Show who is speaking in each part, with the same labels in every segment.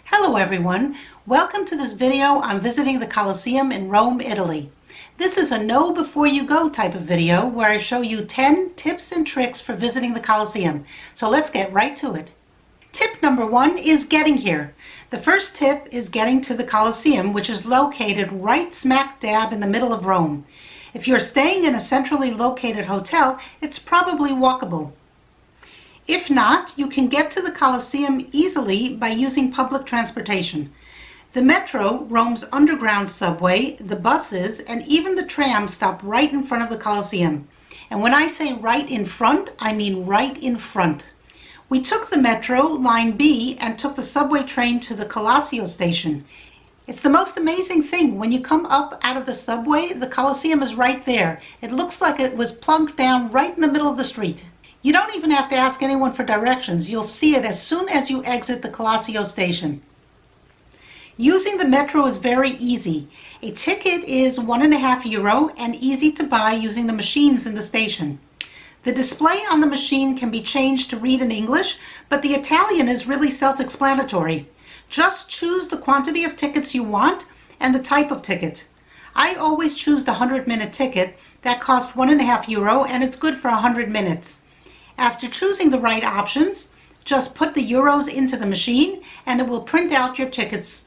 Speaker 1: Hello everyone, welcome to this video on visiting the Colosseum in Rome, Italy. This is a know before you go type of video where I show you 10 tips and tricks for visiting the Colosseum. So let's get right to it. Tip number 1 is getting here. The first tip is getting to the Colosseum, which is located right smack dab in the middle of Rome. If you're staying in a centrally located hotel, it's probably walkable. If not, you can get to the Colosseum easily by using public transportation. The metro, Rome's underground subway, the buses, and even the trams stop right in front of the Colosseum. And when I say right in front, I mean right in front. We took the metro, line B, and took the subway train to the Colosseum station. It's the most amazing thing. When you come up out of the subway, the Colosseum is right there. It looks like it was plunked down right in the middle of the street. You don't even have to ask anyone for directions. You'll see it as soon as you exit the Colosseum station. Using the metro is very easy. A ticket is €1.50 and easy to buy using the machines in the station. The display on the machine can be changed to read in English, but the Italian is really self-explanatory. Just choose the quantity of tickets you want and the type of ticket. I always choose the 100-minute ticket. That costs €1.50 and it's good for 100 minutes. After choosing the right options, just put the euros into the machine and it will print out your tickets.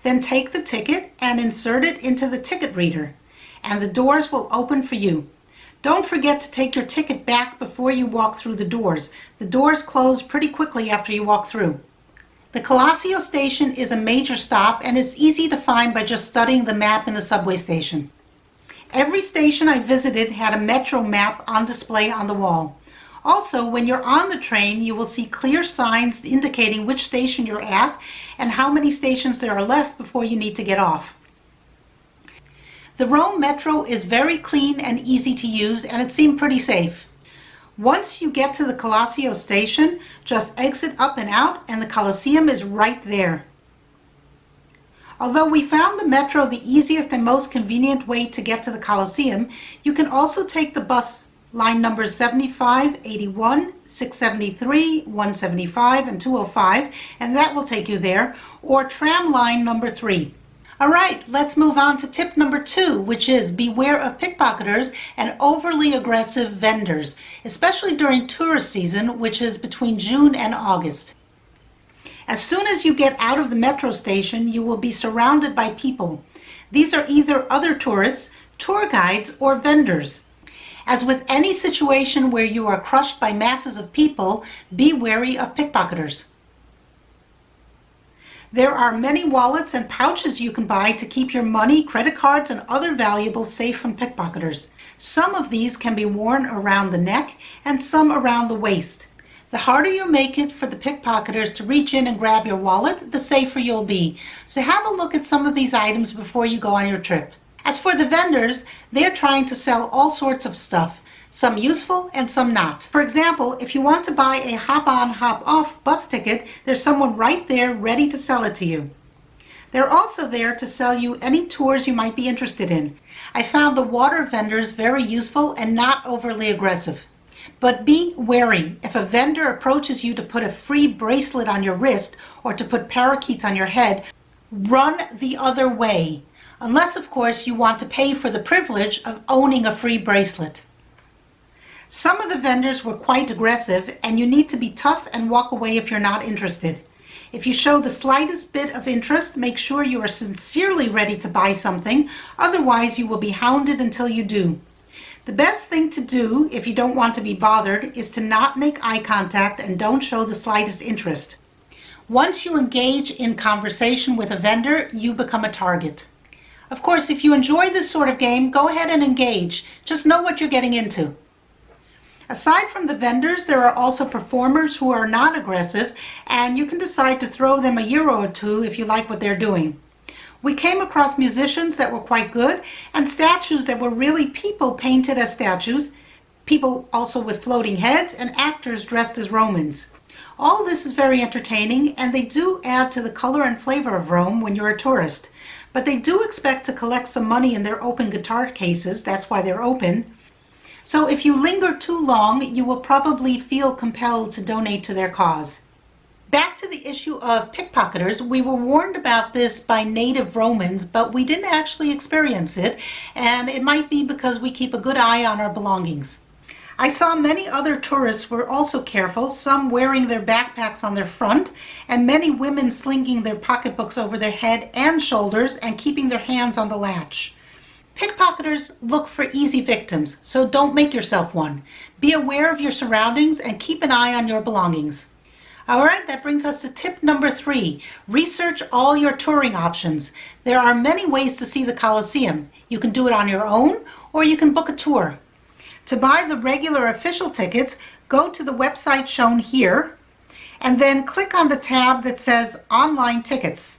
Speaker 1: Then take the ticket and insert it into the ticket reader, and the doors will open for you. Don't forget to take your ticket back before you walk through the doors. The doors close pretty quickly after you walk through. The Colosseum station is a major stop and is easy to find by just studying the map in the subway station. Every station I visited had a metro map on display on the wall. Also, when you're on the train, you will see clear signs indicating which station you're at and how many stations there are left before you need to get off. The Rome Metro is very clean and easy to use, and it seemed pretty safe. Once you get to the Colosseum station, just exit up and out, and the Colosseum is right there. Although we found the metro the easiest and most convenient way to get to the Colosseum, you can also take the bus line numbers 75, 81, 673, 175, and 205, and that will take you there, or tram line number 3. All right, let's move on to tip number 2, which is beware of pickpocketers and overly aggressive vendors, especially during tourist season, which is between June and August. As soon as you get out of the metro station, you will be surrounded by people. These are either other tourists, tour guides, or vendors. As with any situation where you are crushed by masses of people, be wary of pickpocketers. There are many wallets and pouches you can buy to keep your money, credit cards, and other valuables safe from pickpocketers. Some of these can be worn around the neck and some around the waist. The harder you make it for the pickpocketers to reach in and grab your wallet, the safer you'll be. So have a look at some of these items before you go on your trip. As for the vendors, they're trying to sell all sorts of stuff, some useful and some not. For example, if you want to buy a hop-on, hop-off bus ticket, there's someone right there ready to sell it to you. They're also there to sell you any tours you might be interested in. I found the water vendors very useful and not overly aggressive. But be wary. If a vendor approaches you to put a free bracelet on your wrist or to put parakeets on your head, run the other way. Unless, of course, you want to pay for the privilege of owning a free bracelet. Some of the vendors were quite aggressive, and you need to be tough and walk away if you're not interested. If you show the slightest bit of interest, make sure you are sincerely ready to buy something, otherwise you will be hounded until you do. The best thing to do, if you don't want to be bothered, is to not make eye contact and don't show the slightest interest. Once you engage in conversation with a vendor, you become a target. Of course, if you enjoy this sort of game, go ahead and engage. Just know what you're getting into. Aside from the vendors, there are also performers who are not aggressive, and you can decide to throw them €1 or 2 if you like what they're doing. We came across musicians that were quite good, and statues that were really people painted as statues, people also with floating heads, and actors dressed as Romans. All this is very entertaining, and they do add to the color and flavor of Rome when you're a tourist. But they do expect to collect some money in their open guitar cases, that's why they're open. So if you linger too long, you will probably feel compelled to donate to their cause. Back to the issue of pickpocketers, we were warned about this by native Romans, but we didn't actually experience it, and it might be because we keep a good eye on our belongings. I saw many other tourists were also careful, some wearing their backpacks on their front, and many women slinging their pocketbooks over their head and shoulders and keeping their hands on the latch. Pickpocketers look for easy victims, so don't make yourself one. Be aware of your surroundings and keep an eye on your belongings. Alright, that brings us to tip number 3. Research all your touring options. There are many ways to see the Colosseum. You can do it on your own, or you can book a tour. To buy the regular official tickets, go to the website shown here, and then click on the tab that says Online Tickets.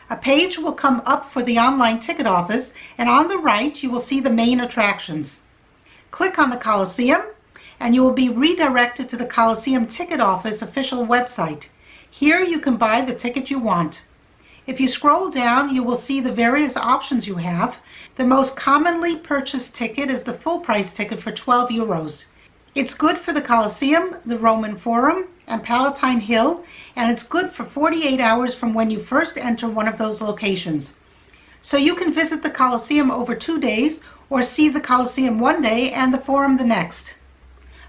Speaker 1: A page will come up for the online ticket office, and on the right you will see the main attractions. Click on the Colosseum, and you will be redirected to the Colosseum Ticket Office official website. Here you can buy the ticket you want. If you scroll down, you will see the various options you have. The most commonly purchased ticket is the full price ticket for 12 euros. It's good for the Colosseum, the Roman Forum, and Palatine Hill, and it's good for 48 hours from when you first enter one of those locations. So you can visit the Colosseum over 2 days, or see the Colosseum one day and the Forum the next.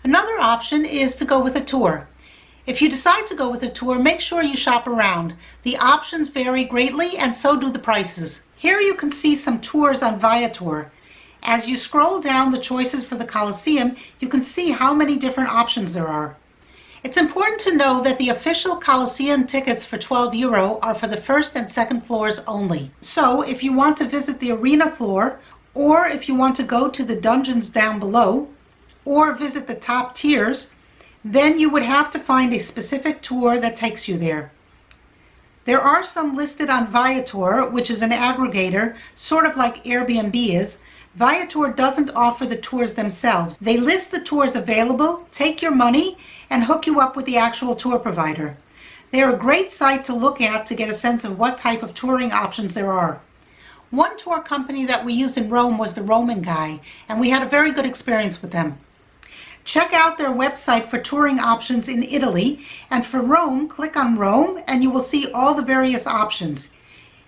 Speaker 1: Another option is to go with a tour. If you decide to go with a tour, make sure you shop around. The options vary greatly, and so do the prices. Here you can see some tours on Viator. As you scroll down the choices for the Colosseum, you can see how many different options there are. It's important to know that the official Colosseum tickets for 12 euro are for the first and second floors only. So if you want to visit the arena floor, or if you want to go to the dungeons down below, or visit the top tiers, then you would have to find a specific tour that takes you there. There are some listed on Viator, which is an aggregator, sort of like Airbnb is. Viator doesn't offer the tours themselves. They list the tours available, take your money, and hook you up with the actual tour provider. They're a great site to look at to get a sense of what type of touring options there are. One tour company that we used in Rome was the Roman Guy, and we had a very good experience with them. Check out their website for touring options in Italy, and for Rome, click on Rome and you will see all the various options.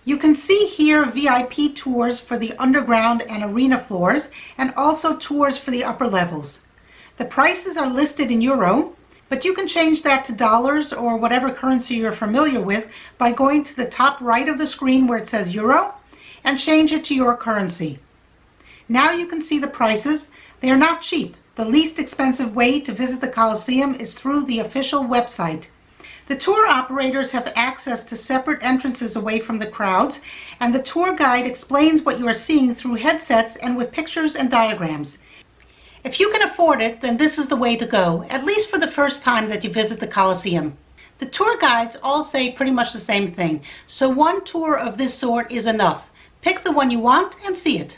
Speaker 1: You can see here VIP tours for the underground and arena floors, and also tours for the upper levels. The prices are listed in euro, but you can change that to dollars or whatever currency you're familiar with by going to the top right of the screen where it says euro and change it to your currency. Now you can see the prices. They are not cheap. The least expensive way to visit the Colosseum is through the official website. The tour operators have access to separate entrances away from the crowds, and the tour guide explains what you are seeing through headsets and with pictures and diagrams. If you can afford it, then this is the way to go, at least for the first time that you visit the Colosseum. The tour guides all say pretty much the same thing, so one tour of this sort is enough. Pick the one you want and see it.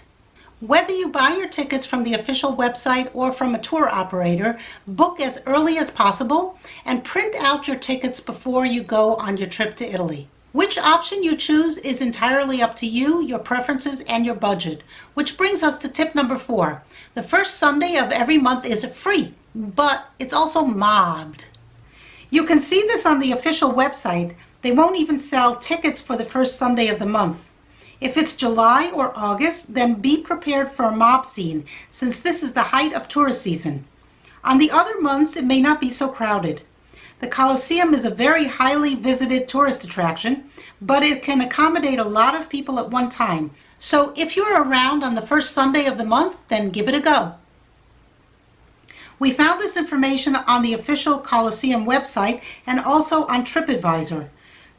Speaker 1: Whether you buy your tickets from the official website or from a tour operator, book as early as possible and print out your tickets before you go on your trip to Italy. Which option you choose is entirely up to you, your preferences, and your budget. Which brings us to tip number 4. The first Sunday of every month is free, but it's also mobbed. You can see this on the official website. They won't even sell tickets for the first Sunday of the month. If it's July or August, then be prepared for a mob scene, since this is the height of tourist season. On the other months, it may not be so crowded. The Colosseum is a very highly visited tourist attraction, but it can accommodate a lot of people at one time. So if you're around on the first Sunday of the month, then give it a go. We found this information on the official Colosseum website and also on TripAdvisor.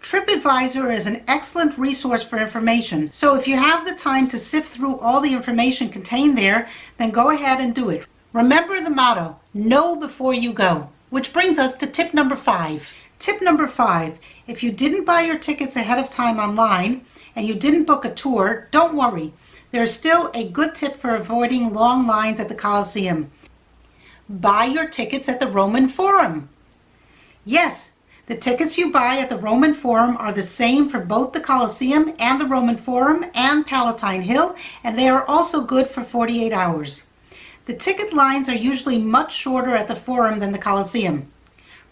Speaker 1: TripAdvisor is an excellent resource for information, so if you have the time to sift through all the information contained there, then go ahead and do it. Remember the motto, know before you go. Which brings us to tip number 5. Tip number 5, if you didn't buy your tickets ahead of time online and you didn't book a tour, don't worry. There's still a good tip for avoiding long lines at the Colosseum. Buy your tickets at the Roman Forum. Yes, the tickets you buy at the Roman Forum are the same for both the Colosseum and the Roman Forum and Palatine Hill, and they are also good for 48 hours. The ticket lines are usually much shorter at the Forum than the Colosseum.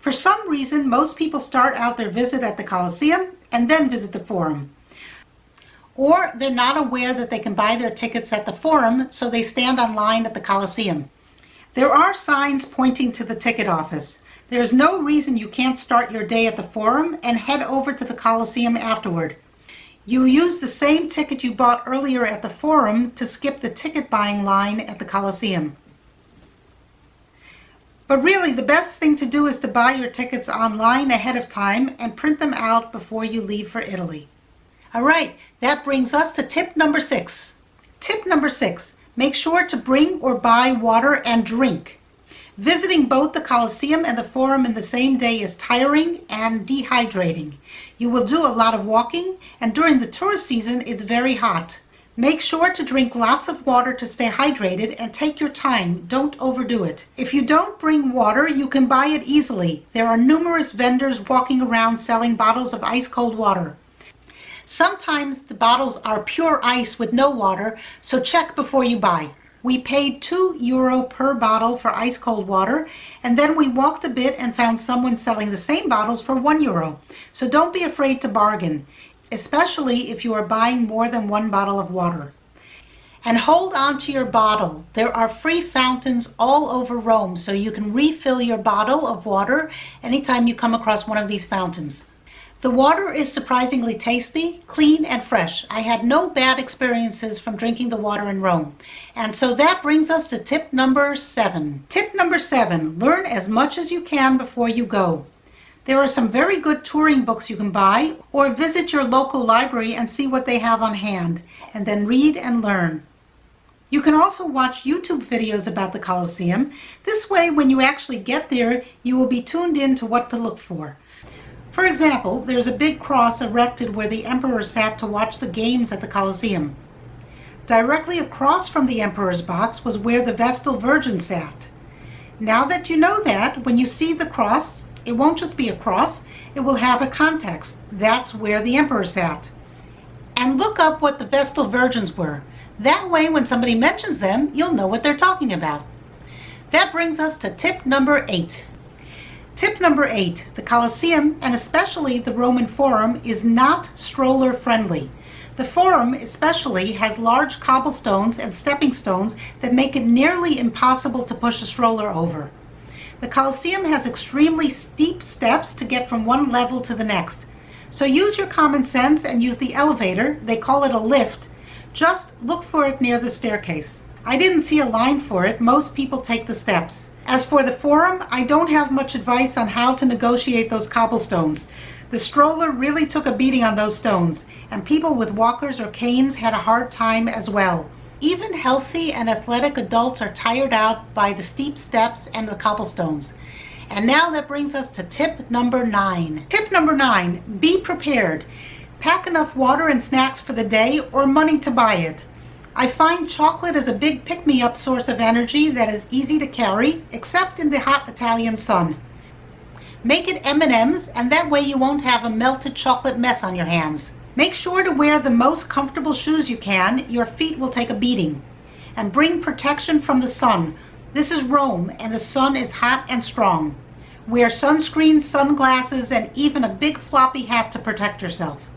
Speaker 1: For some reason, most people start out their visit at the Colosseum and then visit the Forum. Or they're not aware that they can buy their tickets at the Forum, so they stand online at the Colosseum. There are signs pointing to the ticket office. There's no reason you can't start your day at the Forum and head over to the Colosseum afterward. You use the same ticket you bought earlier at the Forum to skip the ticket buying line at the Colosseum. But really, the best thing to do is to buy your tickets online ahead of time and print them out before you leave for Italy. All right, that brings us to tip number 6. Tip number 6, make sure to bring or buy water and drink. Visiting both the Colosseum and the Forum in the same day is tiring and dehydrating. You will do a lot of walking, and during the tourist season, it's very hot. Make sure to drink lots of water to stay hydrated and take your time. Don't overdo it. If you don't bring water, you can buy it easily. There are numerous vendors walking around selling bottles of ice-cold water. Sometimes the bottles are pure ice with no water, so check before you buy. We paid €2 per bottle for ice-cold water, and then we walked a bit and found someone selling the same bottles for €1. So don't be afraid to bargain, especially if you are buying more than one bottle of water. And hold on to your bottle. There are free fountains all over Rome, so you can refill your bottle of water anytime you come across one of these fountains. The water is surprisingly tasty, clean, and fresh. I had no bad experiences from drinking the water in Rome. And so that brings us to tip number 7. Tip number 7, learn as much as you can before you go. There are some very good touring books you can buy, or visit your local library and see what they have on hand, and then read and learn. You can also watch YouTube videos about the Colosseum. This way, when you actually get there, you will be tuned in to what to look for. For example, there's a big cross erected where the emperor sat to watch the games at the Colosseum. Directly across from the emperor's box was where the Vestal Virgin sat. Now that you know that, when you see the cross, it won't just be a cross, it will have a context. That's where the emperor sat. And look up what the Vestal Virgins were. That way, when somebody mentions them, you'll know what they're talking about. That brings us to tip number 8. Tip number 8, the Colosseum, and especially the Roman Forum, is not stroller friendly. The Forum especially has large cobblestones and stepping stones that make it nearly impossible to push a stroller over. The Colosseum has extremely steep steps to get from one level to the next. So use your common sense and use the elevator. They call it a lift. Just look for it near the staircase. I didn't see a line for it. Most people take the steps. As for the Forum, I don't have much advice on how to negotiate those cobblestones. The stroller really took a beating on those stones, and people with walkers or canes had a hard time as well. Even healthy and athletic adults are tired out by the steep steps and the cobblestones. And now that brings us to tip number 9. Tip number 9, be prepared. Pack enough water and snacks for the day or money to buy it. I find chocolate is a big pick-me-up source of energy that is easy to carry, except in the hot Italian sun. Make it M&Ms, and that way you won't have a melted chocolate mess on your hands. Make sure to wear the most comfortable shoes you can. Your feet will take a beating. And bring protection from the sun. This is Rome, and the sun is hot and strong. Wear sunscreen, sunglasses, and even a big floppy hat to protect yourself.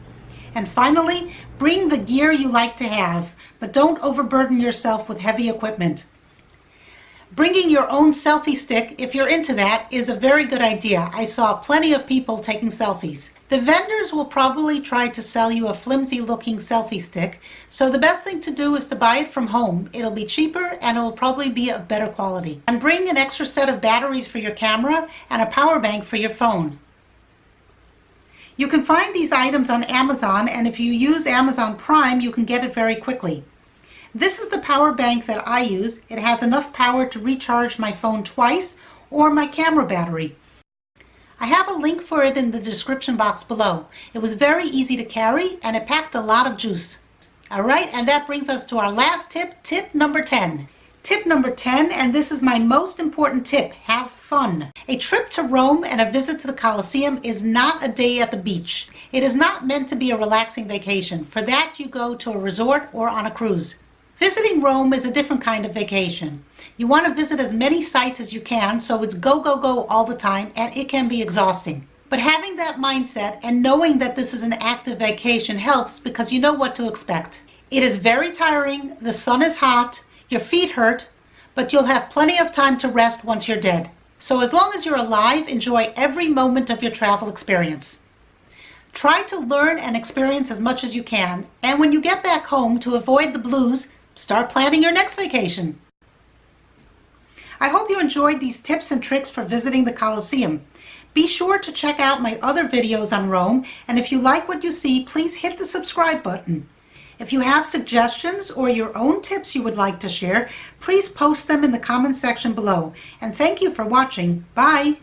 Speaker 1: And finally, bring the gear you like to have, but don't overburden yourself with heavy equipment. Bringing your own selfie stick, if you're into that, is a very good idea. I saw plenty of people taking selfies. The vendors will probably try to sell you a flimsy-looking selfie stick, so the best thing to do is to buy it from home. It'll be cheaper and it will probably be of better quality. And bring an extra set of batteries for your camera and a power bank for your phone. You can find these items on Amazon, and if you use Amazon Prime, you can get it very quickly. This is the power bank that I use. It has enough power to recharge my phone twice or my camera battery. I have a link for it in the description box below. It was very easy to carry and it packed a lot of juice. Alright, and that brings us to our last tip, tip number 10. Tip number 10, and this is my most important tip, have fun. A trip to Rome and a visit to the Colosseum is not a day at the beach. It is not meant to be a relaxing vacation. For that, you go to a resort or on a cruise. Visiting Rome is a different kind of vacation. You want to visit as many sites as you can, so it's go, go, go all the time, and it can be exhausting. But having that mindset and knowing that this is an active vacation helps because you know what to expect. It is very tiring, the sun is hot, your feet hurt, but you'll have plenty of time to rest once you're dead. So as long as you're alive, enjoy every moment of your travel experience. Try to learn and experience as much as you can, and when you get back home, to avoid the blues, start planning your next vacation. I hope you enjoyed these tips and tricks for visiting the Colosseum. Be sure to check out my other videos on Rome, and if you like what you see, please hit the subscribe button. If you have suggestions or your own tips you would like to share, please post them in the comment section below. And thank you for watching. Bye!